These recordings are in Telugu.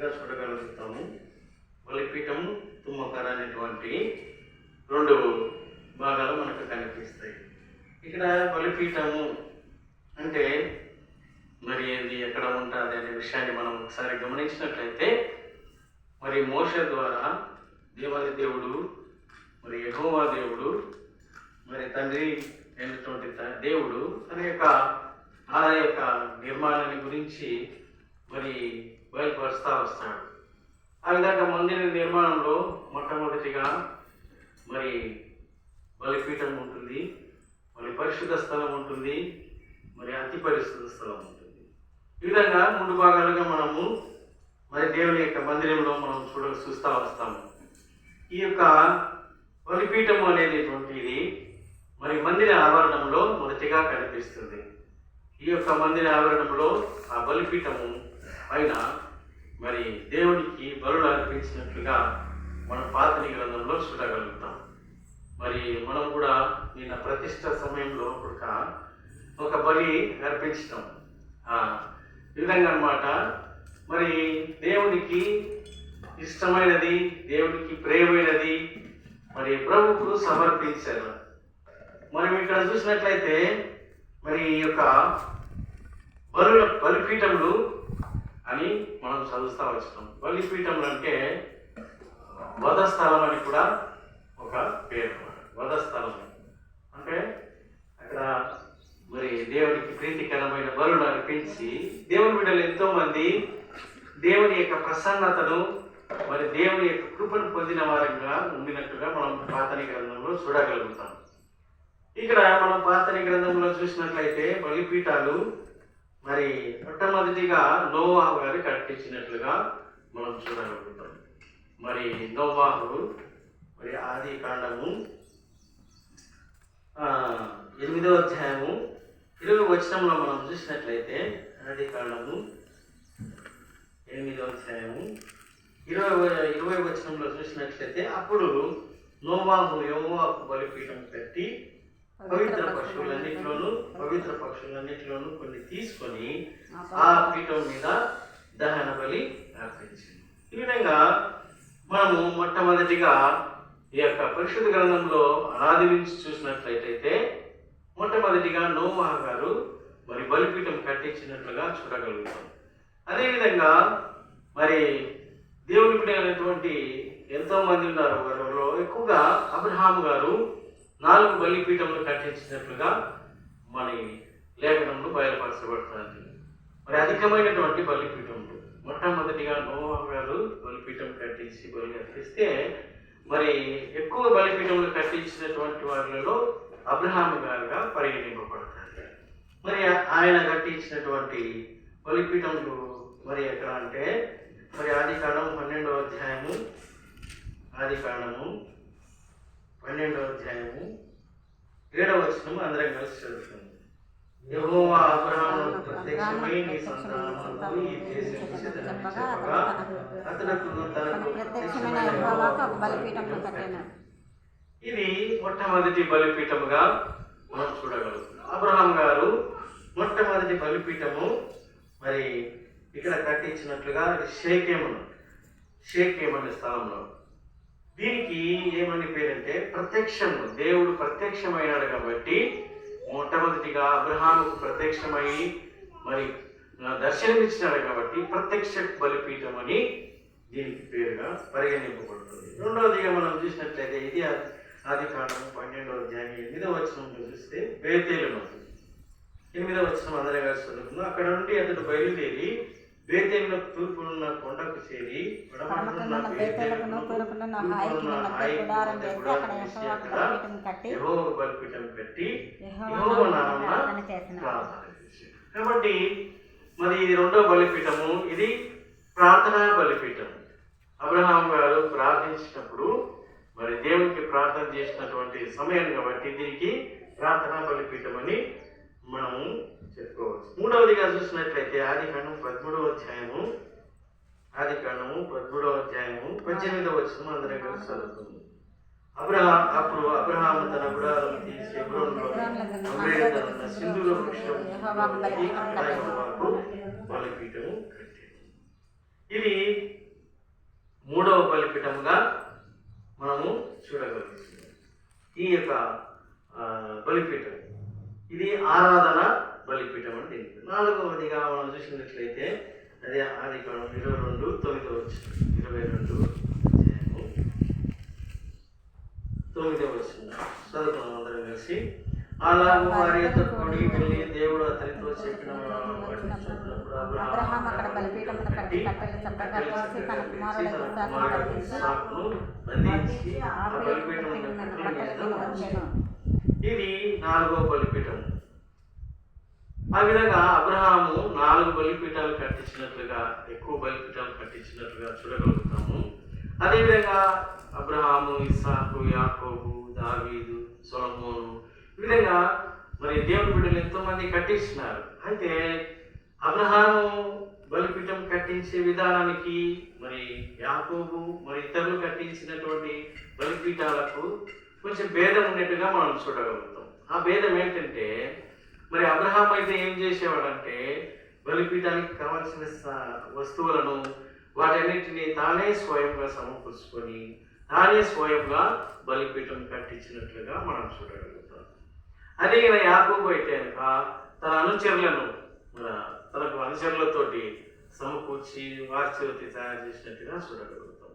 కట్టినట్లుగా చూడగలుగుతాము. బలిపీఠము, తుమ్మకర అనేటువంటి రెండు భాగాలు మనకు కనిపిస్తాయి. ఇక్కడ బలిపీఠము అంటే మరి ఇది ఎక్కడ ఉంటుంది అనే విషయాన్ని మనం ఒకసారి గమనించినట్లయితే, మరి మోషే ద్వారా దేవాది దేవుడు, మరి యెహోవా దేవుడు, మరి తండ్రి అయినటువంటి దేవుడు తన యొక్క ఆలయ యొక్క నిర్మాణాన్ని గురించి మరి బయలుపరుస్తూ వస్తాడు. ఆ విధంగా మందిర నిర్మాణంలో మొట్టమొదటిగా మరి బలిపీఠం ఉంటుంది, మరి పరిశుద్ధ స్థలం ఉంటుంది, మరి అతి పరిశుద్ధ స్థలం ఉంటుంది. ఈ విధంగా 3 భాగాలుగా మనము మరి దేవుని యొక్క మందిరంలో మనం చూస్తూ వస్తాము. ఈ యొక్క బలిపీఠము అనేటువంటిది మరి మందిర ఆవరణంలో మొదటిగా కనిపిస్తుంది. ఈ యొక్క మందిర ఆవరణంలో ఆ బలిపీఠము పైన మరి దేవునికి బలులు అర్పించినట్లుగా మనం పాత గ్రంథంలో చూడగలుగుతాం. మరి మనం కూడా నిన్న ప్రతిష్ట సమయంలో ఒక బలి అర్పించినాం. ఈ విధంగా అన్నమాట. మరి దేవునికి ఇష్టమైనది, దేవునికి ప్రియమైనది మరి ప్రభువుకు సమర్పించారు. మనం ఇక్కడ చూసినట్లయితే మరి ఈ యొక్క బలిపీఠములు అని మనం చదువుతూ వచ్చినాం. బలిపీఠములు అంటే వధస్థలం అని కూడా ఒక పేరు. వధస్థలం అంటే అక్కడ మరి దేవునికి ప్రీతికరమైన బలులు అర్పించి దేవుని బిడ్డలు ఎంతో మంది దేవుని యొక్క ప్రసన్నతను మరి దేవుని యొక్క కృపను పొందిన వారంగా ఉండినట్టుగా మనం పాతని గ్రంథంలో చూడగలుగుతాం. ఇక్కడ మనం పాతని గ్రంథంలో చూసినట్లయితే బలిపీఠాలు మరి మొట్టమొదటిగా నోవాహు గారు కట్టించినట్లుగా మనం చూడగలుగుతాం. మరి నోవాహు మరి ఆది కాండము 8వ అధ్యాయము 20వ వచనంలో మనం చూసినట్లయితే, ఆది కాండము 8వ అధ్యాయము 20వ వచనంలో చూసినట్లయితే, అప్పుడు నోవాహు యెహోవాకు బలిపీఠం కట్టి పవిత్ర పక్షులన్నిటిలోనూ కొన్ని తీసుకొని ఆ పీఠం మీద దహన బలి అర్పించింది. ఈ విధంగా మనము మొట్టమొదటిగా ఈ యొక్క పరిశుద్ధ గ్రంథంలో అనాది నుంచి చూసినట్లయితే మొట్టమొదటిగా నోవాహు గారు మరి బలిపీఠం కట్టించినట్లుగా చూడగలుగుతాం. అదేవిధంగా మరి దేవుని బిడ్డలైనటువంటి ఎంతో మంది ఉన్నారు. వారిలో ఎక్కువగా అబ్రహాము గారు 4 బలిపీఠములు కట్టించినట్లుగా మన లేఖనంలో బయలుపరచబడుతుంది. మరి అధికమైనటువంటి బలిపీఠములు మొట్టమొదటిగా నోవాహు గారు బలిపీఠం కట్టించి బలి అర్పిస్తే, మరి ఎక్కువ బలిపీఠములు కట్టించినటువంటి వారిలో అబ్రహాము గారుగా పరిగణింపబడతారు. మరి ఆయన కట్టించినటువంటి బలిపీఠములు మరి ఎక్కడ అంటే మరి ఆది కాండము 12వ అధ్యాయము 7వ వచనం అందరం కలిసి చదువుతుంది. యెహోవా అబ్రహామునకు ప్రత్యక్షమై నీ సంతానమునకు ఈ దేశం ఇచ్చెదనని చెప్పగా అతడు తనకు ప్రత్యక్షమైన యెహోవాకు బలిపీఠమును కట్టెను. ఇది మొట్టమొదటి బలిపీఠముగా మనం చూడగలుగుతున్నాం. అబ్రహాం గారు మొట్టమొదటి బలిపీఠము మరి ఇక్కడ కట్టించినట్లుగా షేకేము అనే స్థలంలో. దీనికి ఏమని పేరంటే ప్రత్యక్షము. దేవుడు ప్రత్యక్షమైనాడు కాబట్టి మొట్టమొదటిగా అబ్రహాముకు ప్రత్యక్షమై మరి దర్శనమిచ్చినాడు కాబట్టి ప్రత్యక్ష బలిపీఠం అని దీనికి పేరుగా పరిగణింపబడుతుంది. రెండవదిగా మనం చూసినట్లయితే ఇది ఆది కాండము 12వ అధ్యాయం 8వ వచనంలో చూస్తే బేతేలును 8వ వచనం అందరం కలిసి చదువుకుందాం. అక్కడ నుండి అతడు బయలుదేరి బేతేలులో తూర్పునున్న కొండకు చేరి యెహోవా బలిపీఠం కట్టి యెహోవా నామమున ప్రార్థన చేశాడు. కాబట్టి మరి ఇది 2వ బలిపీఠము. ఇది ప్రార్థనా బలిపీఠం. అబ్రహాం గారు ప్రార్థించినప్పుడు మరి దేవునికి ప్రార్థన చేసినటువంటి సమయం కాబట్టి దీనికి ప్రార్థనా బలిపీఠం అని మనము చెప్పుకోవచ్చు. 3వదిగా చూసినట్లయితే ఆది కాండము 13వ అధ్యాయము 18వ వచనం అందరం కలిసి చదువుతుంది. అప్పుడు అబ్రహాము తన గుడారం తీసి హెబ్రోనులో అమ్రేయుడైన సింధూర వృక్షం బలిపీఠము కట్టాడు. ఇది మూడవ బలిపీఠముగా మనము చూడగలుగుతున్నాం. ఈ యొక్క బలిపీఠం ఇది ఆరాధన బలిపీఠం అని దీనికి. నాలుగవదిగా మనం చూసినట్లయితే అది ఆదికాండం 22:9 చదువుకున్నాం అందరం కలిసి. అలాగూ వారి యొక్క కూడి వెళ్ళి దేవుడు అతనితో చెప్పిన ఇది నాలుగో బలిపీఠం. ఆ విధంగా అబ్రహాము 4 బలిపీఠాలు కట్టించినట్లుగా, ఎక్కువ బలిపీఠాలు కట్టించినట్లుగా చూడగలుగుతాము. అదేవిధంగా అబ్రహాము, ఇస్సాకు, యాకోబు, దావీదు, సొలొమోను ఈ విధంగా మరి దేవుని బిడ్డలు ఎంతో మంది కట్టించినారు. అయితే అబ్రహాము బలిపీఠం కట్టించే విధానానికి మరి యాకోబు మరి ఇతరులు కట్టించినటువంటి బలిపీఠాలకు కొంచెం భేదం ఉన్నట్టుగా మనం చూడగలుగుతాం. ఆ భేదం ఏంటంటే మరి అబ్రహాం అయితే ఏం చేసేవాడంటే బలిపీఠానికి కావాల్సిన వస్తువులను వాటన్నిటిని తానే స్వయంగా సమకూర్చుకొని తానే స్వయంగా బలిపీఠం కట్టించినట్లుగా మనం చూడగలుగుతాం. అదే యాకోబు అయితే కనుక తన అనుచరులను తనకు అనుచరులతోటి సమకూర్చి వారి చేతి తయారు చేసినట్టుగా చూడగలుగుతాం.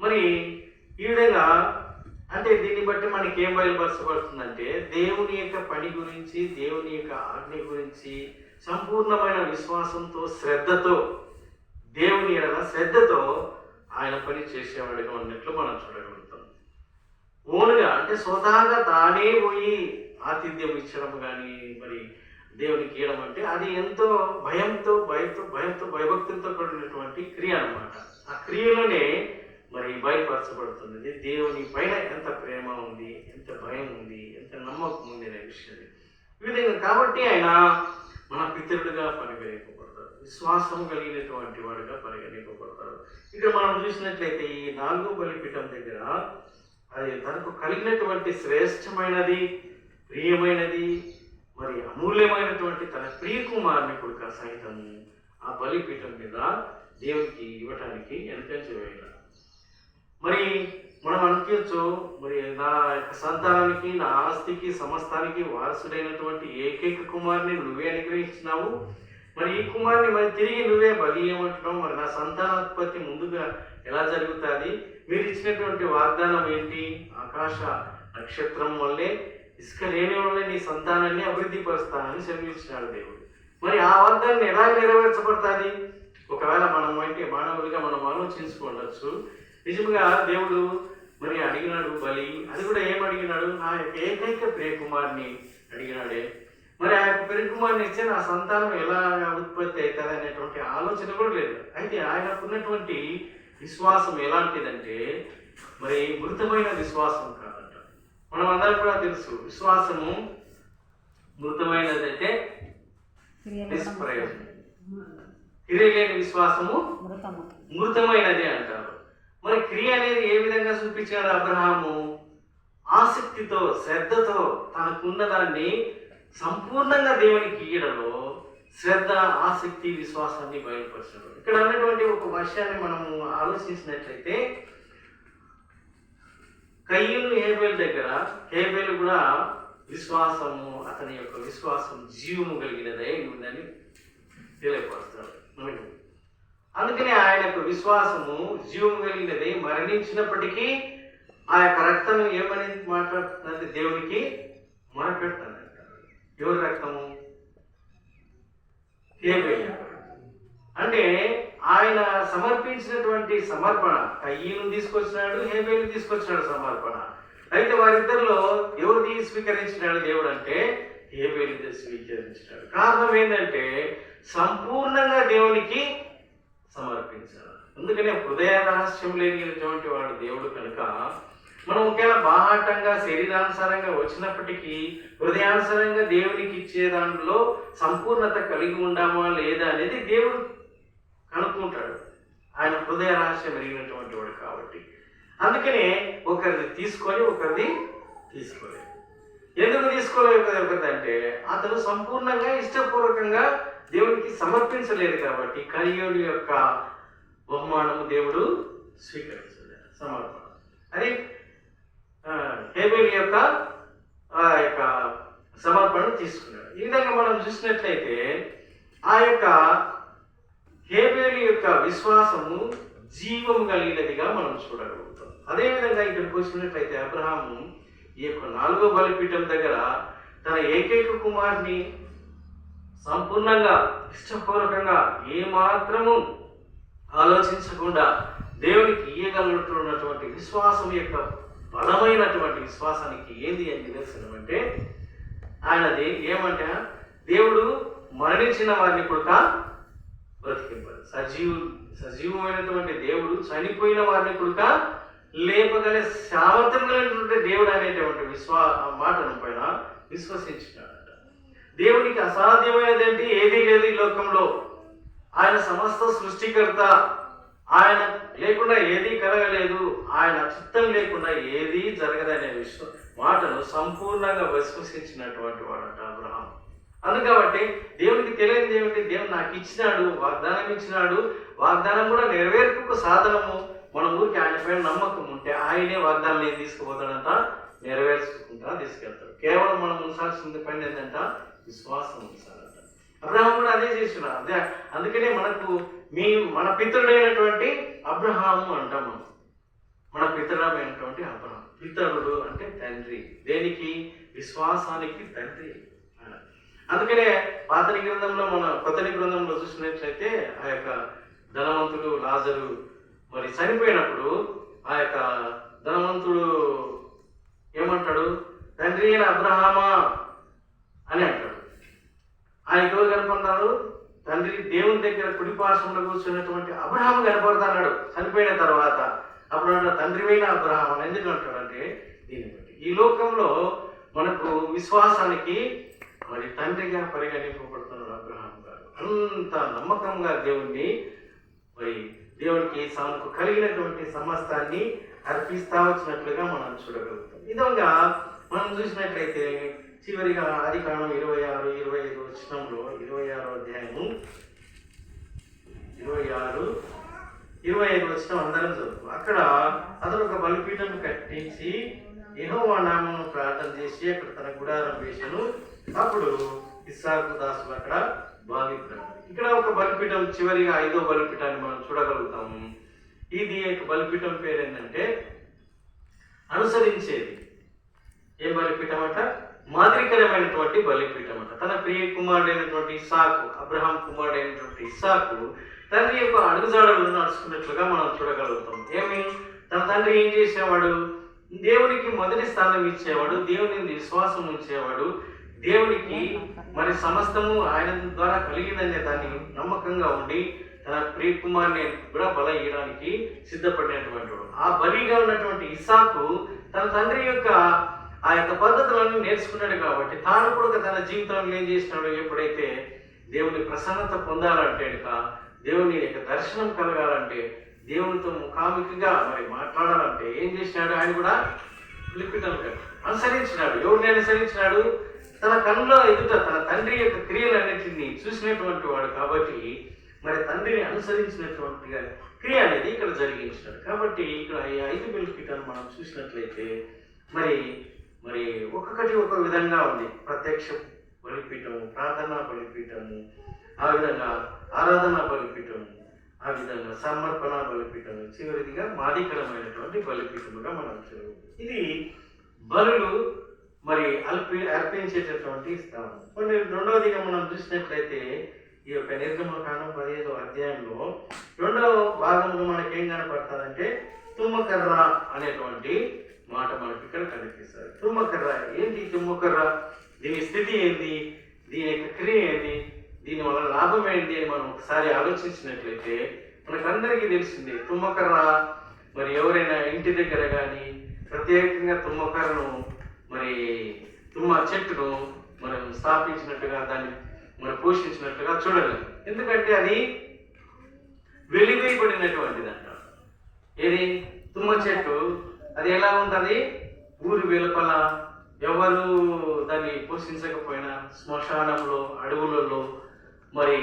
మరి ఈ విధంగా అంటే దీన్ని బట్టి మనకి ఏం బయలుపరచబడుతుందంటే దేవుని యొక్క పని గురించి, దేవుని యొక్క ఆజ్ఞ గురించి సంపూర్ణమైన విశ్వాసంతో, శ్రద్ధతో, దేవుని ఎడల శ్రద్ధతో ఆయన పని చేసేవాడిగా ఉన్నట్లు మనం చూడగలుగుతాం. ఓన్గా అంటే స్వతహాగా తానే పోయి ఆతిథ్యం ఇచ్చడం కానీ మరి దేవునికి ఇవ్వడం అంటే అది ఎంతో భయంతో భయభక్తులతో కూడినటువంటి క్రియ అన్నమాట. ఆ క్రియలోనే మరి బయలుపరచబడుతున్నది దేవుని పైన ఎంత ప్రేమ ఉంది, ఎంత భయం ఉంది, ఎంత నమ్మకం ఉంది అనే విషయం. ఈ విధంగా కాబట్టి ఆయన మన పితరుడుగా పరిగణింపబడతారు, విశ్వాసం కలిగినటువంటి వాడుగా పరిగణింపబడతారు. ఇక్కడ మనం చూసినట్లయితే ఈ 4వ బలిపీఠం దగ్గర అది తనకు కలిగినటువంటి శ్రేష్టమైనది, ప్రియమైనది, మరి అమూల్యమైనటువంటి తన ప్రియ కుమారుని కొడుక సైతం ఆ బలిపీఠం మీద దేవునికి ఇవ్వటానికి వెనకంజ వేయాలి. మరి మనం అనుకోవచ్చు, మరి నా యొక్క సంతానానికి, నా ఆస్తికి, సమస్తానికి వారసుడైనటువంటి ఏకైక కుమారుని నువ్వే అనుగ్రహించినావు, మరి ఈ కుమారుని మరి తిరిగి నువ్వే బలి ఏమంటున్నావు, మరి నా సంతానోత్పత్తి ముందుగా ఎలా జరుగుతుంది, మీరు ఇచ్చినటువంటి వాగ్దానం ఏంటి, ఆకాశ నక్షత్రం వల్లే, ఇసుక లేని వల్లే నీ సంతానాన్ని అభివృద్ధి పరుస్తానని సెలవిచ్చినాడు దేవుడు. మరి ఆ వాగ్దానం ఎలా నెరవేర్చబడుతుంది? ఒకవేళ మనం అంటే మానవులుగా మనం ఆలోచించుకోవచ్చు. నిజంగా దేవుడు మరి అడిగినాడు బలి, అది కూడా ఏమడిగినాడు, నా యొక్క ఏకైక ప్రియకుమారిని అడిగినాడే. మరి ఆ యొక్క ప్రియకుమారిని ఇస్తే నా సంతానం ఎలా ఉత్పత్తి అవుతుంది అనేటువంటి ఆలోచన కూడా లేదు. అయితే ఆయనకున్నటువంటి విశ్వాసం ఎలాంటిదంటే మరి మృతమైన విశ్వాసం కాదంట. మనం అందరం కూడా తెలుసు, విశ్వాసము మృతమైనదైతే నిష్ప్రయోజనం, క్రియ లేని విశ్వాసము మృతమైనది అంటారు. మరి క్రియ అనేది ఏ విధంగా చూపించాడు అబ్రహాము? ఆసక్తితో, శ్రద్ధతో తనకున్న దాన్ని సంపూర్ణంగా దేవునికి ఇయ్యడంలో శ్రద్ధ, ఆసక్తి, విశ్వాసాన్ని బయలుపరచడం. ఇక్కడ ఉన్నటువంటి ఒక విషయాన్ని మనము ఆలోచించినట్లయితే కయ్యూను హేబేలు దగ్గర, హేబేలు కూడా విశ్వాసము, అతని యొక్క విశ్వాసం జీవము కలిగినదై ఉందని తెలియపరుస్తాడు మనకు. అందుకని ఆయన యొక్క విశ్వాసము జీవము కలిగినది, మరణించినప్పటికీ ఆ యొక్క రక్తం ఏమని మాట్లాడుతుందంటే దేవునికి మొరపెడతానంట. ఎవరి రక్తము? హేబేలు. అంటే ఆయన సమర్పించినటువంటి సమర్పణ, కయ్యూను తీసుకొచ్చినాడు, హేబేలు తీసుకొచ్చినాడు సమర్పణ. అయితే వారిద్దరిలో ఎవరిది స్వీకరించినాడు దేవుడు అంటే హేబేలు స్వీకరించినాడు. కారణం ఏంటంటే సంపూర్ణంగా దేవునికి సమర్పించాలి. అందుకనే హృదయ రహస్యం లేనిటువంటి వాడు దేవుడు కనుక మనం ఒకవేళ బాహాటంగా శరీరానుసారంగా వచ్చినప్పటికీ హృదయానుసారంగా దేవునికి ఇచ్చే దాంట్లో సంపూర్ణత కలిగి ఉండామా లేదా అనేది దేవుడు కనుక్కుంటాడు. ఆయన హృదయ రహస్యం ఎరిగినటువంటి వాడు కాబట్టి. అందుకనే ఒకరిది తీసుకొని ఒకరిది తీసుకోలేదు. ఎందుకు తీసుకోలేదు ఒకరిదంటే అతను సంపూర్ణంగా ఇష్టపూర్వకంగా దేవునికి సమర్పించలేదు కాబట్టి. కయ్యూను యొక్క బహుమానము దేవుడు స్వీకరించాడు, సమర్పణ. అది హేబేలు యొక్క ఆ యొక్క సమర్పణను తీసుకున్నాడు. ఈ విధంగా మనం చూసినట్లయితే ఆ యొక్క హేబేలు యొక్క విశ్వాసము జీవము కలిగినదిగా మనం చూడగలుగుతాం. అదేవిధంగా ఇక్కడికి వచ్చినట్లయితే అబ్రహాము ఈ యొక్క 4వ బలిపీఠం దగ్గర తన ఏకైక కుమారుని సంపూర్ణంగా ఇష్టపూర్వకంగా ఏమాత్రము ఆలోచించకుండా దేవునికి ఇయ్యగలుగుతున్నటువంటి విశ్వాసం యొక్క బలమైనటువంటి విశ్వాసానికి ఏంది అని నిదర్శనం అంటే ఆయనది ఏమంటే దేవుడు మరణించిన వారిని కూడా బ్రతికింపాడు. సజీవమైనటువంటి దేవుడు చనిపోయిన వారిని కూడా లేపగలే సామర్థ్యం కలిగినటువంటి దేవుడు అనేటువంటి మాటను పైన విశ్వసించినాడట. దేవునికి అసాధ్యమైనదంటే ఏదీ లేదు ఈ లోకంలో. ఆయన సమస్త సృష్టికర్త, ఆయన లేకుండా ఏదీ కలగలేదు, ఆయన చిత్తం లేకుండా ఏదీ జరగదనే మాటను సంపూర్ణంగా విశ్వసించినటువంటి వాడట అబ్రహాం. అందుకబట్టి దేవునికి తెలియదు ఏమిటి, దేవుడు నాకు ఇచ్చినాడు, వాగ్దానం ఇచ్చినాడు, వాగ్దానం కూడా నెరవేర్పుకు సాధనము. మన ఊరికి ఆయన పైన నమ్మకం ఉంటే ఆయనే వాగ్దానం ఏం తీసుకుపోతాడంట, నెరవేర్చుకుంటా తీసుకెళ్తాడు. కేవలం మనం ఉంచాల్సింది పైన ఏంటంట, విశ్వాసం ఉంచాలంట. అబ్రహాం కూడా అదే చేస్తున్నాడు. అదే అందుకనే మన పితరుడైనటువంటి అబ్రహాము అంటాము. మన పితరుడైనటువంటి అబ్రహాం, పితరుడు అంటే తండ్రి, దేనికి, విశ్వాసానికి తండ్రి. అందుకనే పాత గ్రంథంలో మన కొత్త గ్రంథంలో చూసినట్లయితే ఆ యొక్క ధనవంతుడు లాజరు మరి చనిపోయినప్పుడు ఆ యొక్క ధనవంతుడు ఏమంటాడు, తండ్రి అయిన అబ్రహామా అని అంటాడు. ఆయన ఎవరు కనపడతాడు, తండ్రి దేవుని దగ్గర కుడిపార్శ్వంలో కూర్చున్నటువంటి అబ్రహాము కనపడతాడు చనిపోయిన తర్వాత. అప్పుడు అంటాడు తండ్రివైన అబ్రహాం అని. ఎందుకు అంటాడంటే దీన్ని బట్టి ఈ లోకంలో మనకు విశ్వాసానికి మరి తండ్రిగా పరిగణింపబడుతున్నాడు అబ్రహాం గారు. అంత నమ్మకంగా దేవుణ్ణి మరి దేవుడికి తనకు కలిగినటువంటి సమస్తాన్ని అర్పిస్తా వచ్చినట్లుగా మనం చూడగలుగుతాం. ఈ విధంగా మనం చూసినట్లయితే చివరిగా ఆదికాండం 26, 25 వచనంలో 26వ అధ్యాయము 26, 25 వచనం అందరం చదువు. అక్కడ అతను ఒక బలిపీఠం కట్టించి యెహోవా నామమును ప్రార్థన చేసి అక్కడ తన గుడారం వేసెను. అప్పుడు ఇస్సాకు దాసులు అక్కడ భావించారు. ఇక్కడ ఒక బలిపీఠం, చివరిగా 5వ బలిపీఠాన్ని మనం చూడగలుగుతాము. ఇది యొక్క బలిపీఠం పేరు ఏంటంటే అనుసరించేది. ఏం బలిపీఠం అంట, మాదిరికరమైనటువంటి బలిపీఠం అంట. తన ప్రియ కుమారుడైనటువంటి ఇస్సాకు, అబ్రహాం కుమారుడైనటువంటి ఇస్సాకు తండ్రి యొక్క అడుగుజాడలను నడుచుకున్నట్లుగా మనం చూడగలుగుతాం. తన తండ్రి ఏం చేసేవాడు, దేవునికి మొదటి స్థానం ఇచ్చేవాడు, దేవుని విశ్వాసం ఉంచేవాడు, దేవునికి మరి సమస్తము ఆయన ద్వారా కలిగిందనే దాన్ని నమ్మకంగా ఉండి తన ప్రియ కుమారుని కూడా బల ఇవ్వడానికి సిద్ధపడినటువంటి వాడు. ఆ బలిగా ఉన్నటువంటి ఇస్సాకు తన తండ్రి యొక్క ఆ యొక్క పద్ధతులను నేర్చుకున్నాడు కాబట్టి తాను కూడా తన జీవితంలో ఏం చేసినాడు, ఎప్పుడైతే దేవుని ప్రసన్నత పొందాలంటే దేవుని యొక్క దర్శనం కలగాలంటే దేవునితో ముఖాముఖిగా మరి మాట్లాడాలంటే ఏం చేసినాడు, ఆయన కూడా బలిపీఠం అనుసరించినాడు. ఎవరిని అనుసరించినాడు, తన కన్నుల ఎదుట తన తండ్రి యొక్క క్రియలన్నింటినీ చూసినటువంటి వాడు కాబట్టి మరి తండ్రిని అనుసరించినటువంటి క్రియ అనేది ఇక్కడ జరిగించినాడు. కాబట్టి ఇక్కడ ఈ 5 బలిపీఠాలు మనం చూసినట్లయితే మరి మరి ఒక్కొక్కటి ఒక విధంగా ఉంది. ప్రత్యక్ష బలిపీఠము, ప్రార్థనా బలిపీఠము, ఆ విధంగా ఆరాధనా బలిపీఠము, ఆ విధంగా సమర్పణ బలిపీఠము, చివరిదిగా మాదికరమైనటువంటి బలిపీఠముగా మనం చూడవచ్చు. ఇది బలులు మరి అర్పించేటటువంటి స్థానం. కొన్ని రెండవదిగా మనం చూసినట్లయితే ఈ యొక్క నిర్గమకాండం 15వ అధ్యాయంలో 2వ భాగంలో మనకేం కనపడతారంటే తుమ్మకర్ర అనేటువంటి మాట మనకి ఇక్కడ కనిపిస్తుంది. తుమ్మకర్ర ఏంటి, తుమ్మకర్ర దీని స్థితి ఏంటి, దీని యొక్క క్రియ ఏంటి, దీని వల్ల లాభం ఏంటి అని మనం ఒకసారి ఆలోచించినట్లయితే మనకందరికీ తెలిసిందే. తుమ్మకర్ర మరి ఎవరైనా ఇంటి దగ్గర కానీ ప్రత్యేకంగా తుమ్మకర్రను మరి తుమ్మ చెట్టును మనం స్థాపించినట్టుగా దాన్ని మనం పోషించినట్టుగా చూడలేము. ఎందుకంటే అది వెలివేయబడినటువంటిది అంట. ఏది తుమ్మ చెట్టు, అది ఎలా ఉంటుంది, ఊరి వెలుపల ఎవరు దాన్ని పోషించకపోయినా శ్మశానంలో, అడవులలో మరి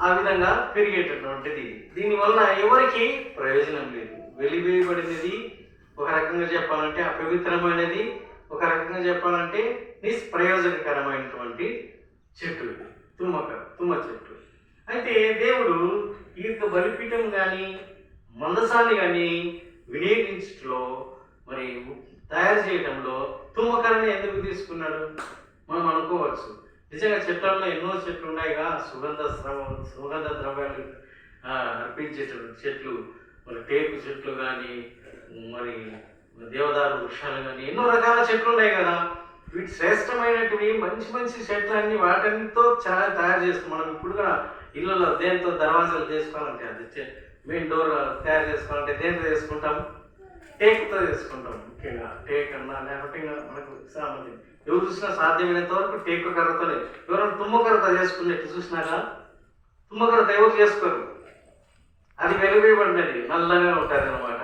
ఆ విధంగా పెరిగేటటువంటిది. దీనివల్ల ఎవరికి ప్రయోజనం లేదు. వెలివేయబడినది ఒక రకంగా చెప్పాలంటే అపవిత్రమైనది, ఒక రకంగా చెప్పాలంటే నిష్ప్రయోజనకరమైనటువంటి చెట్టు ఇది, తుమ్మ చెట్టు. అయితే దేవుడు ఈ యొక్క బలిపీఠం కానీ మందసాన్ని కానీ వినియోగించడంలో మరి తయారు చేయడంలో తుమ్మకరని ఎందుకు తీసుకున్నాడు మనం అనుకోవచ్చు. నిజంగా చెట్లలో ఎన్నో చెట్లు ఉన్నాయిగా, సుగంధ ద్రవ్యాలు అర్పించేటువంటి చెట్లు, మరి టేకు చెట్లు కానీ మరి దేవదారు వృక్షాలు కానీ ఎన్నో రకాల చెట్లు ఉన్నాయి కదా. వీటి శ్రేష్టమైనటివి మంచి మంచి చెట్లన్నీ వాటితో చాలా తయారు చేస్తాం. మనం ఇప్పుడు కూడా ఇళ్ళలో దేంతో దర్వాజాలు చేసుకోవాలంటే అది మెయిన్ డోర్ తయారు చేసుకోవాలంటే దేంతో చేసుకుంటాం? టేకుతో చేసుకుంటాం. ముఖ్యంగా టేక్ అన్నా లేకపోతే మనకు సామాన్యం ఎవరు చూసినా సాధ్యమైనంత వరకు టేకు కర్రతోనే. ఎవరైనా తుమ్మకర్రతో చేసుకున్నట్టు చూసినారా? తుమ్మకర్రతో ఎవరు చేసుకోరు. అది వెలువేయబడినది, నల్లగా ఉంటుంది అనమాట.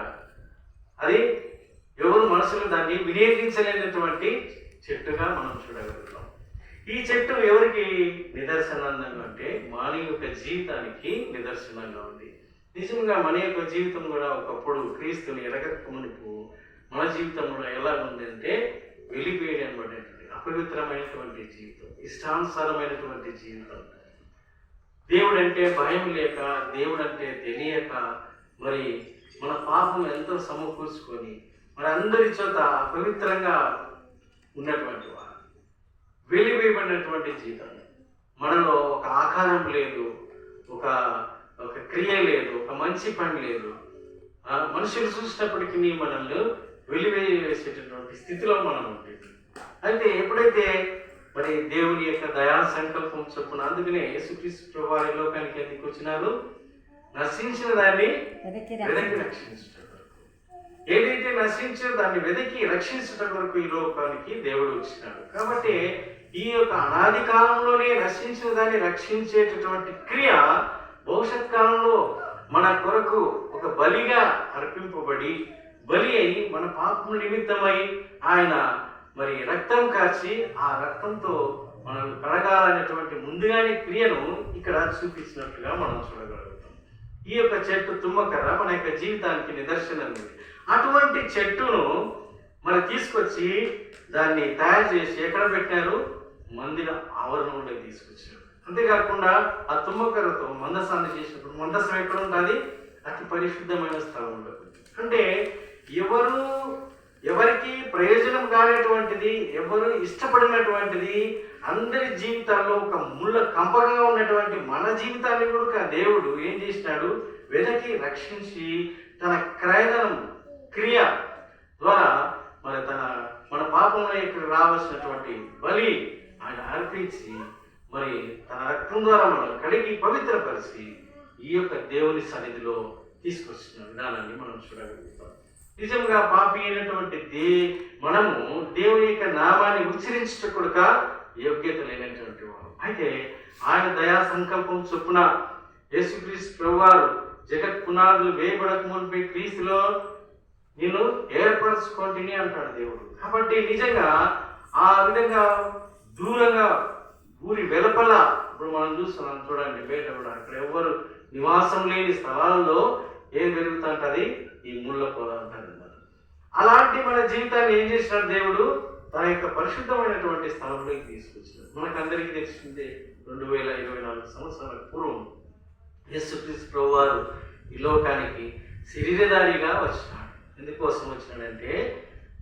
అది ఎవరు మనుషులు దాన్ని వినియోగించలేనటువంటి చెట్టుగా మనం చూడగలుగుతాం. ఈ చెట్టు ఎవరికి నిదర్శనంగా అంటే మన యొక్క జీవితానికి నిదర్శనంగా ఉంది. నిజంగా మన యొక్క జీవితం కూడా ఒకప్పుడు క్రీస్తుని ఎరగక మునుపు మన జీవితం కూడా ఎలా ఉందంటే వెలివేయబడినటువంటి అపవిత్రమైనటువంటి జీవితం, ఇష్టానుసారమైనటువంటి జీవితం. దేవుడంటే భయం లేక, దేవుడంటే తెలియక, మరి మన పాపం ఎంతో సమకూర్చుకొని మరి అందరి చోట అపవిత్రంగా ఉన్నటువంటి వారు, వెలివేయబడినటువంటి జీవితం. మనలో ఒక ఆకారం లేదు, ఒక క్రియ లేదు, ఒక మంచి పని లేదు. మనుషులు చూసినప్పటికీ మనల్ని వెలివేసేటటువంటి స్థితిలో మనం ఉంటుంది. అయితే ఎప్పుడైతే మరి దేవుని యొక్క దయా సంకల్పం చొప్పున, అందుకనే యేసుక్రీస్తు వారి లోకానికి ఎందుకు వచ్చినారు? నశించిన దాన్ని వెదకి రక్షించడం వరకు. ఏదైతే నశించో దాన్ని వెదకి రక్షించడం వరకు ఈ లోకానికి దేవుడు వచ్చినాడు. కాబట్టి ఈ యొక్క అనాది కాలంలోనే నశించిన దాన్ని రక్షించేటటువంటి క్రియ భవిష్యత్ కాలంలో మన కొరకు ఒక బలిగా అర్పింపబడి, బలి అయి మన పాపం నిమిత్తమై ఆయన మరి రక్తం కాచి ఆ రక్తంతో మనం కడగాలనేటువంటి ముందుగానే క్రియను ఇక్కడ చూపించినట్టుగా మనం చూడగలుగుతాం. ఈ యొక్క చెట్టు తుమ్మకర్ర మన యొక్క జీవితానికి నిదర్శనం. అటువంటి చెట్టును మరి తీసుకొచ్చి దాన్ని తయారు చేసి ఎక్కడ పెట్టారు? మందిర ఆవరణంలో తీసుకొచ్చారు. అంతేకాకుండా ఆ తుమ్మకర్రతో మందసాన్ని చేసినప్పుడు, మందసం ఎక్కడ ఉంటుంది? అతి పరిశుద్ధమైన స్థలంలో. అంటే ఎవరికి ప్రయోజనం కానటువంటిది, ఎవరు ఇష్టపడినటువంటిది, అందరి జీవితాల్లో ఒక ముళ్ళ కంపగా ఉన్నటువంటి మన జీవితాన్ని కూడా దేవుడు ఏం చేసినాడు? వెదకి రక్షించి తన క్రయధనం క్రియ ద్వారా మరి మన పాపంలో ఇక్కడ రావాల్సినటువంటి బలి ఆయన అర్పించి మరి తన రక్తం ద్వారా మనం కడిగి పవిత్రపరిచి ఈ యొక్క దేవుని సన్నిధిలో తీసుకొచ్చిన విధానాన్ని మనం చూడగలుగుతాం. నిజంగా పాపి అయినటువంటి మనము దేవుని యొక్క నామాన్ని ఉచ్చరించటకుడుక యోగ్యత లేనటువంటి వారు. అయితే ఆయన దయా సంకల్పం చొప్పున యేసుక్రీస్తు ప్రభువారు జగత్ పునాదులు వేయబడక మునిపే క్రీస్తులో నేను ఏర్పరచుకోండి అంటాడు దేవుడు. కాబట్టి నిజంగా ఆ విధంగా దూరంగా ఊరి వెలుపల ఇప్పుడు మనం చూస్తున్నాం చూడండి, బయట కూడా అక్కడ ఎవరు నివాసం లేని స్థలాల్లో ఏం పెరుగుతుంటది? ఈ ముళ్ళ పొద అంటారు. అలాంటి మన జీవితాన్ని ఏం చేసినాడు దేవుడు? తన యొక్క పరిశుద్ధమైనటువంటి స్థలంలోకి తీసుకొచ్చినాడు. మనకందరికీ తెలిసిందే 2024 సంవత్సరాల పూర్వం యేసుక్రీస్తు ప్రభువారు ఈ లోకానికి శరీరధారిగా వచ్చినాడు. ఎందుకోసం వచ్చినాడంటే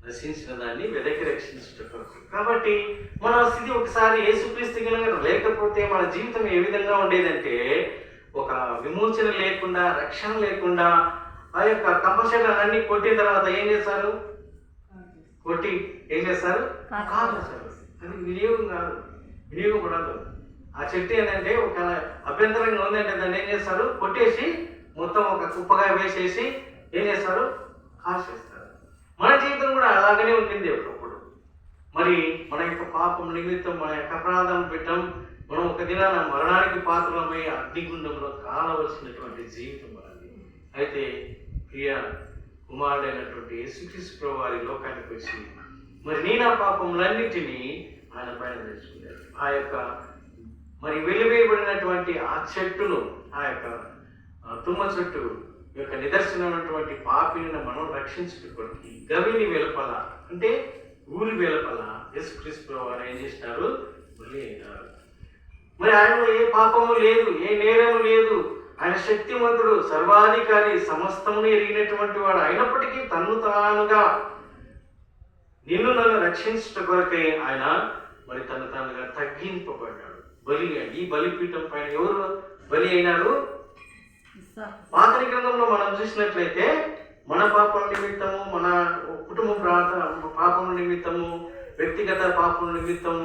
నశించిన దాన్ని వెదకి రక్షించడం కొరకు. కాబట్టి మన స్థితి ఒకసారి యేసుక్రీస్తు కనుక లేకపోతే మన జీవితం ఏ విధంగా ఉండేదంటే ఒక విమోచన లేకుండా, రక్షణ లేకుండా ఆ యొక్క కంపల్సరీ కొట్టిన తర్వాత ఏం చేస్తారు? కొట్టి ఏం చేస్తారు? కాల్చేస్తారు. అది వినియోగం కాదు, వినియోగపడదు. ఆ చెట్టు ఏంటంటే ఒక అభ్యంతరంగా ఉందంటే దాన్ని ఏం చేస్తారు? కొట్టేసి మొత్తం ఒక కుప్పగా వేసేసి ఏం చేస్తారు? కాల్చేస్తారు. మన జీవితం కూడా అలాగనే ఉంటుంది ఒకప్పుడు. మరి మన యొక్క పాపం నిమిత్తం మన యొక్క అపరాధం పెట్టం మనం ఒక దినాన మరణానికి పాత్రలమై అగ్నిగుండంలో కాలవలసినటువంటి జీవితం మనది. అయితే ప్రియ కుమారుడైనటువంటి యేసుక్రీస్తు ప్రభువు వారి లోకానికి వచ్చి మరి నీ నా పాపములన్నిటినీ ఆయన పైన తెచ్చుకున్నాడు. ఆ యొక్క మరి వెలివేయబడినటువంటి ఆ చెట్టును, ఆ యొక్క తుమ్మ చెట్టు యొక్క నిదర్శనమైనటువంటి పాపిని మనం రక్షించుకోవడానికి గవిని వెలుపల, అంటే ఊరి వెలుపల యేసుక్రీస్తు వారు ఏం చేసినారు? బలి అయినారు. మరి ఆయనలో ఏ పాపము లేదు, ఏ నేరము లేదు. ఆయన శక్తిమంతుడు, సర్వాధికారి, సమస్తమును ఎరిగినటువంటి వాడు. అయినప్పటికీ తన్ను తానుగా నిన్ను నన్ను రక్షించట కొరకై ఆయన మరి తను తానుగా తగ్గింపబడ్డాడు, బలి. ఈ బలిపీఠం పైన ఎవరు బలి అయినారు? పాత నిబంధనలో మనం చూసినట్లయితే మన పాపం నిమిత్తము, మన కుటుంబ పాపం నిమిత్తము, వ్యక్తిగత పాపం నిమిత్తం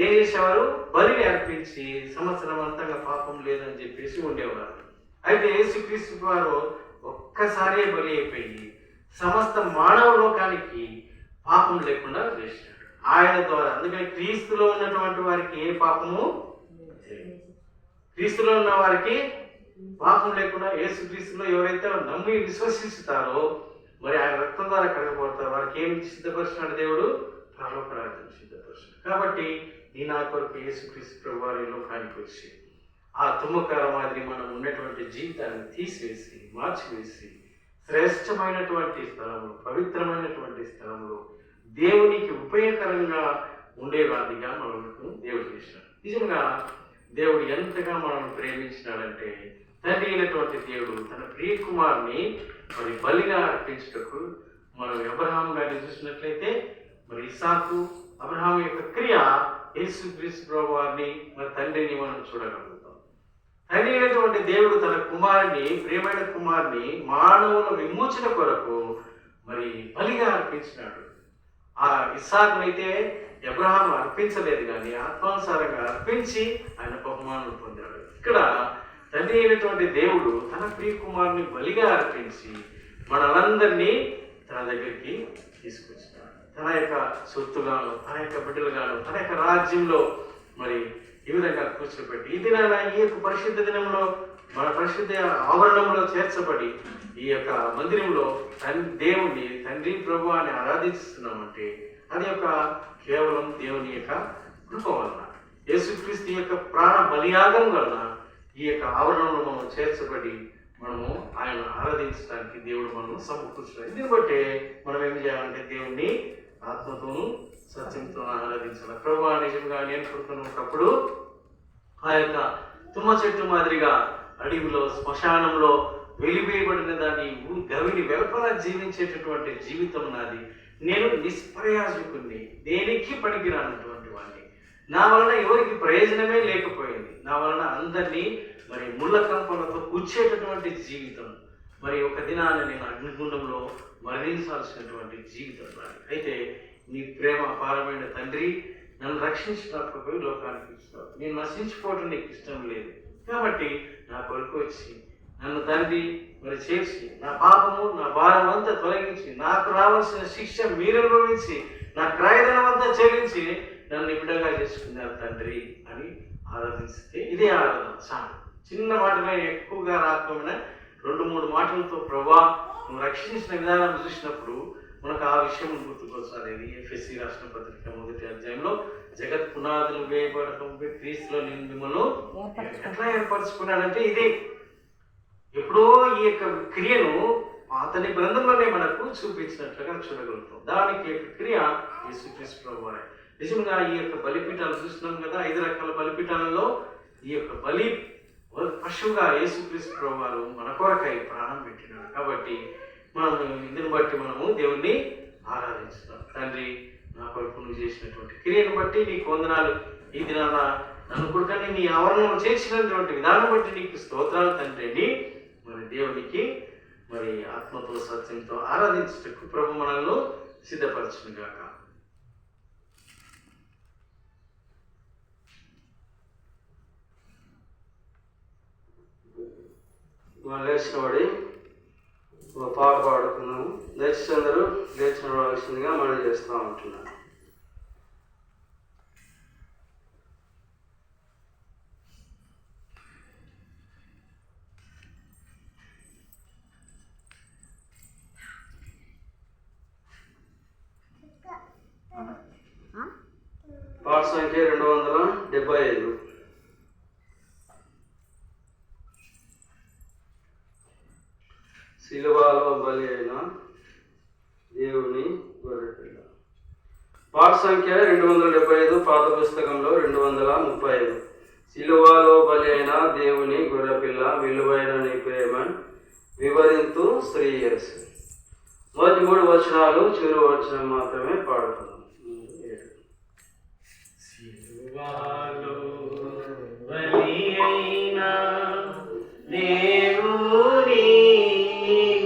ఏం చేసేవారు? బలిని అర్పించి సంవత్సరం అంతగా పాపం లేదని చెప్పేసి ఉండేవారు. అయితే యేసుక్రీస్తు వారు ఒక్కసారే బలి అయిపోయి సమస్త మానవ లోకానికి పాపం లేకుండా చేసినాడు ఆయన ద్వారా. అందుకని క్రీస్తులో ఉన్నటువంటి వారికి ఏ పాపము, క్రీస్తులో ఉన్న వారికి పాపం లేకుండా, యేసుక్రీస్తులో ఎవరైతే నమ్మి విశ్వసిస్తారో మరి ఆయన రక్తం ద్వారా కడగబడతారు, వారికి ఏమి సిద్ధపరుస్తున్నాడు దేవుడు? పరలోక రాజ్యం సిద్ధపరుస్తున్నాడు. కాబట్టి నీ నా కొరకు యేసుక్రీస్తు ప్రభు వారి లోకానికి వచ్చి ఆ తుమ్మకాల మాదిరి మనం ఉన్నటువంటి జీవితాన్ని తీసివేసి మార్చివేసి శ్రేష్టమైనటువంటి స్థలంలో, పవిత్రమైనటువంటి స్థలంలో దేవునికి ఉపయోగకరంగా ఉండేవాదిగా మనకు దేవుడు చేసినాడు. నిజంగా దేవుడు ఎంతగా మనల్ని ప్రేమించినాడంటే, తండ్రి అయినటువంటి దేవుడు తన ప్రియ కుమారుని మరి బలిగా అర్పించుటకు, మనం అబ్రహాము గారిని చూసినట్లయితే మరి ఇస్సాకు, అబ్రహాం యొక్క క్రియ, యేసుక్రీస్తు ప్రభు వారిని మరి తండ్రిని మనం చూడగలుగుతాం. తండ్రి అయినటువంటి దేవుడు తన కుమారుని, ప్రియమైన కుమారుని మానవుల విమోచన కొరకు మరి బలిగా అర్పించినాడు. ఆ ఇస్సాకునైతే అబ్రహాం అర్పించలేదు, కానీ ఆత్మానుసారంగా అర్పించి ఆయన బహుమానం పొందాడు. ఇక్కడ తండ్రి అయినటువంటి దేవుడు తన ప్రియ కుమారుని బలిగా అర్పించి మనలందరినీ తన దగ్గరికి తీసుకొచ్చినాడు. తన యొక్క సొత్తుగాను, తన యొక్క బిడ్డలుగాను, తన యొక్క రాజ్యంలో మరి ఈ విధంగా కూర్చోబెట్టి ఈ దినాన, ఈ యొక్క పరిశుద్ధ దినంలో, మన పరిశుద్ధ ఆవరణంలో చేర్చబడి ఈ యొక్క మందిరంలో దేవుణ్ణి, తండ్రి ప్రభు అని ఆరాధిస్తున్నామంటే అది యొక్క కేవలం దేవుని యొక్క కృప వలన, యేసుక్రీస్తు యొక్క ప్రాణ బలియాగం వలన ఈ యొక్క ఆవరణంలో మనం చేర్చబడి మనము ఆయన ఆరాధించడానికి దేవుడు మనం సమకూర్చున్నాడు. దీన్ని బట్టే మనం ఏం చేయాలంటే దేవుణ్ణి ఆత్మతోనూ సత్యంతో ఆరాధించాలి. ప్రభు నిజంగా నేను ఒకప్పుడు ఆ యొక్క తుమ్మ చెట్టు మాదిరిగా అడవిలో, శ్మశానంలో వెలివేయబడిన దాన్ని గవిని వెలుపల జీవించేటటువంటి జీవితం నాది. నేను నిష్ప్రయోజకుడిని, దేనికి పనికిరానటువంటి వాడిని. నా వలన ఎవరికి ప్రయోజనమే లేకపోయింది. నా వలన అందరినీ మరి ముళ్ళ కంపలతో కూర్చేటటువంటి జీవితం. మరి ఒక దినాన నేను అగ్నిగుండంలో మరణించాల్సినటువంటి జీవితం నాది. అయితే నీ ప్రేమ అపారమైన తండ్రి నన్ను రక్షించినప్పుడు లోకానికి ఇస్తావు. నేను నశించిపోవడం నీకు ఇష్టం లేదు. కాబట్టి నా కొరకు వచ్చి నన్ను తండ్రి మరి చేసి నా పాపము, నా భారం అంతా తొలగించి, నాకు రావాల్సిన శిక్ష మీరు అనుభవించి, నా క్రయధనం అంతా చెల్లించి నన్ను బిడ్డగా చేసుకున్నారు తండ్రి అని ఆరాధిస్తే ఇదే ఆరాధన. చాలు. చిన్న మాటలే ఎక్కువగా రాకుండా 2-3 మాటలతో ప్రభా నువ్వు రక్షించిన విధానం చూసినప్పుడు మనకు ఆ విషయం గుర్తుకొస్తుంది. ఎఫెసీ రాసిన పత్రిక 1వ అధ్యాయంలో జగత్ పునాదులు వేయబడక క్రీస్తులో నేను మిమ్మల్ని ఎట్లా ఏర్పరచుకున్నాడంటే ఇదే. ఎప్పుడో ఈ యొక్క క్రియను అతని గ్రంథంలోనే మనకు చూపించినట్లుగా చూడగలుగుతాం. దానికి యొక్క క్రియ యేసుక్రీస్తు ప్రభువారే. నిజంగా ఈ యొక్క బలిపీఠాలు చూస్తున్నాం కదా, 5 రకాల బలిపీఠాలలో ఈ యొక్క బలి పశువుగా యేసుక్రీస్తు ప్రభువారు మన కొరకై ప్రాణం పెట్టినాడు. కాబట్టి మనం ఇందుని బట్టి మనము దేవుణ్ణి ఆరాధిస్తున్నాం. తండ్రి, నా కొరకు నువ్వు చేసినటువంటి క్రియను బట్టి నీకు వందనాలు. ఈ దినాన నన్ను కొడుకని నీ ఆవరణలో చేసినటువంటి విధానం బట్టి నీకు స్తోత్రాలు తండ్రి అని మరి దేవునికి మరి ఆత్మతో సత్యంతో ఆరాధించుటకు ప్రభు మనల్ని సిద్ధపరచును గాక. లేచిన వాడి పాట పాడుకున్నాము. దయచేసి అందరూ లేచిన వాడాల్సిందిగా మనం చేస్తూ ఉంటున్నాను. పాట సంఖ్య 275. పాట సంఖ్య 275, పాత పుస్తకంలో 235. సిలువలో బలి అయిన దేవుని గొర్రెపిల్ల, విలువైన నీ ప్రేమ వివరింతు శ్రేయస్సు. మొదటి 3 వచనాలు, చివరి వచనం మాత్రమే పాడుతున్నాం. సిలువలో బలి అయిన దేవుని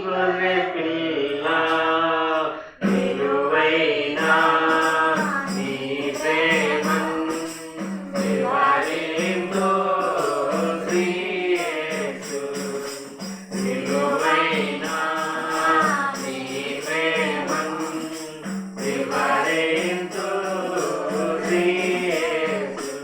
గొర్రెపిల్ల, విలువైన నీ ప్రేమను వివరింతు శ్రేయస్సు. విలువైన నీ ప్రేమను వివరింతు శ్రేయస్సు.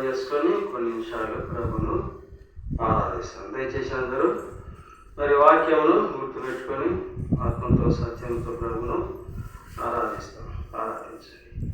చేసుకొని కొన్ని నిమిషాలు ప్రభును ఆరాధిస్తాం. దయచేసి అందరూ మరి వాక్యమును గుర్తుపెట్టుకొని ఆత్మతో సత్యంతో ప్రభును ఆరాధించండి.